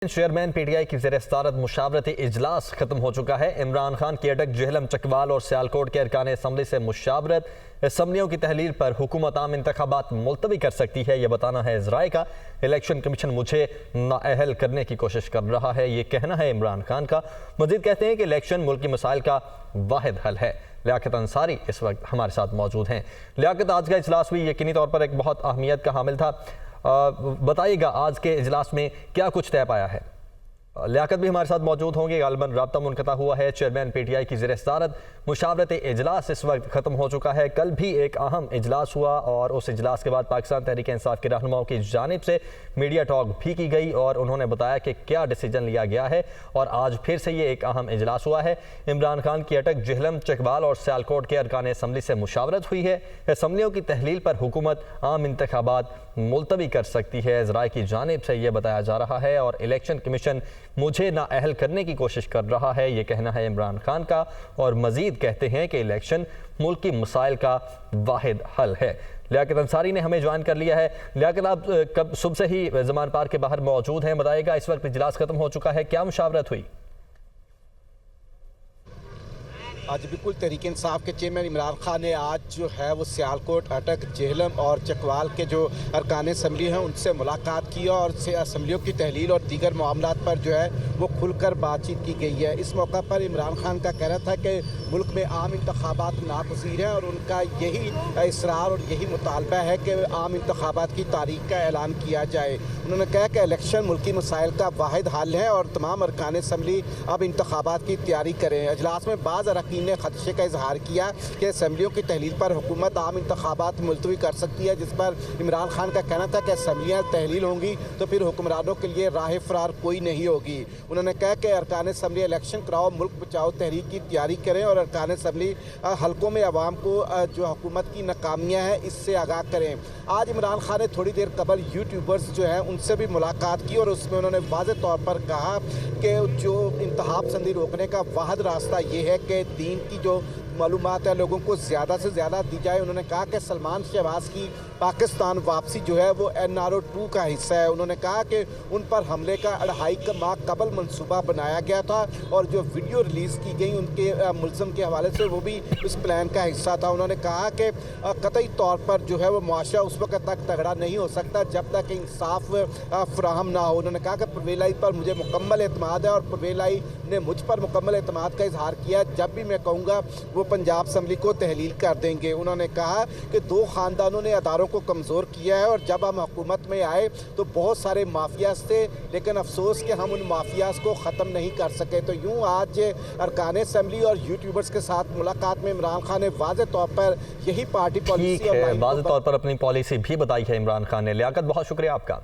Chairman PTI की ज़ेर-ए-सदारत मुशावरती इजलास खत्म हो चुका है। इमरान खान की अटक जेहलम, चकवाल और सियालकोट के अरकान असम्बली से मुशावरत असम्बलियों की तहलील पर हुकूमत आम इंतखाबात मुलतवी कर सकती है, यह बताना है इजराय का। इलेक्शन कमीशन मुझे नाअहल करने की कोशिश कर रहा है, ये कहना है इमरान खान का। मजीद कहते हैं कि इलेक्शन मुल्क की मसाइल का वाहिद हल है। लियाकत अंसारी इस वक्त हमारे साथ मौजूद हैं। लियाकत, आज का इजलास भी यकीनी तौर पर एक बहुत अहमियत का हामिल था। बताइएगा आज के इजलास में क्या कुछ तय पाया है। लियाकत भी हमारे साथ मौजूद होंगे। गालबन राब्ता मुनक़ता हुआ है। चेयरमैन पीटीआई की ज़ेर-ए-सदारत मुशावरत इजलास इस वक्त ख़त्म हो चुका है। कल भी एक अहम इजलास हुआ और उस इजलास के बाद पाकिस्तान तहरीक-ए-इंसाफ के रहनुमाओं की जानिब से मीडिया टॉक भी की गई और उन्होंने बताया कि क्या डिसीजन लिया गया है। और आज फिर से ये एक अहम इजलास हुआ है। इमरान खान की अटक जेहलम, चकवाल और सियालकोट के अरकान असम्बली से मुशावरत हुई है। असम्बलियों की तहलील पर हुकूमत आम इंतखाबात मुलतवी कर सकती है, इजराय की जानिब से यह बताया जा रहा है। और इलेक्शन कमीशन मुझे नाअहल करने की कोशिश कर रहा है, ये कहना है इमरान खान का। और मजीद कहते हैं कि इलेक्शन मुल्क की मसाइल का वाहिद हल है। लियाकत अंसारी ने हमें ज्वाइन कर लिया है। लियाकत, आप कब सुबह से ही ज़मान पार्क के बाहर मौजूद हैं, बताइएगा इस वक्त इजलास खत्म हो चुका है, क्या मुशावरत हुई? आज बिल्कुल तहरीक इंसाफ के चेयरमैन इमरान खान ने आज जो है वो सियालकोट, अटक, जेहलम और चकवाल के जो अरकान असम्बली हैं उनसे मुलाकात की और असम्बलियों की तहलील और दीगर मामलात पर जो है वो खुलकर बातचीत की गई है। इस मौका पर इमरान खान का कहना था कि मुल्क में आम इंतखाबात नागज़ीर हैं और उनका यही इसरार और यही मुतालबा है कि आम इंतखाबात की तारीख का ऐलान किया जाए। उन्होंने कहा कि इलेक्शन मुल्की मसाइल का वाहिद हल है और तमाम अरकान असम्बली अब इंतखाबात की तैयारी करें। इजलास में बाज़ अरकान ने खदशे का इजहार किया कि असम्बलियों की तहलील पर हुकूमत आम इंतखाबात मुलतवी कर सकती है, जिस पर इमरान खान का कहना था कि असम्बलियाँ तहलील होंगी तो फिर हुक्मरानों के लिए राह फरार कोई नहीं होगी। उन्होंने कहा कि अरकान असम्बली इलेक्शन कराओ, मुल्क बचाओ तहरीक की तैयारी करें और अरकान असम्बली हल्कों में अवाम को जो हुकूमत की नाकामियाँ हैं इससे आगाह करें। आज इमरान खान ने थोड़ी देर कबल यूट्यूबर्स जो हैं उनसे भी मुलाकात की और उसमें उन्होंने वाज़ेह तौर पर कहा कि जो इंतहा पसंदी रोकने का वाहिद रास्ता ये है कि दीन की जो मालूमात है लोगों को ज़्यादा से ज़्यादा दी जाए। उन्होंने कहा कि सलमान शहबाज की पाकिस्तान वापसी जो है वो NRO 2 का हिस्सा है। उन्होंने कहा कि उन पर हमले का 2.5 माह कबल मंसूबा बनाया गया था और जो वीडियो रिलीज़ की गई उनके मुल्ज़म के हवाले से वो भी इस प्लान का हिस्सा था। उन्होंने कहा कि कतई तौर पर जो है वो मुआशरा उस वक्त तक तगड़ा नहीं हो सकता जब तक इंसाफ फराहम ना हो। उन्होंने कहा कि परवेज़ लाई पर मुझे मुकम्मल एतमाद है और परवेज़ लाई ने मुझ पर मुकम्मल एतमाद का इजहार किया। जब भी मैं कहूँगा वो पंजाब असम्बली को तहलील कर देंगे। उन्होंने कहा कि 2 ख़ानदानों ने अदारों को कमज़ोर किया है और जब हम हुकूमत में आए तो बहुत सारे माफियाज थे, लेकिन अफसोस कि हम उन माफियाज को ख़त्म नहीं कर सके। तो यूँ आज अरकान असम्बली और यूट्यूबर्स के साथ मुलाकात में इमरान खान ने वाज़ेह तौर पर यही पार्टी पॉलिसी वाज़ेह तौर पर अपनी पॉलिसी भी बताई है इमरान खान ने। लियाकत, बहुत शुक्रिया आपका।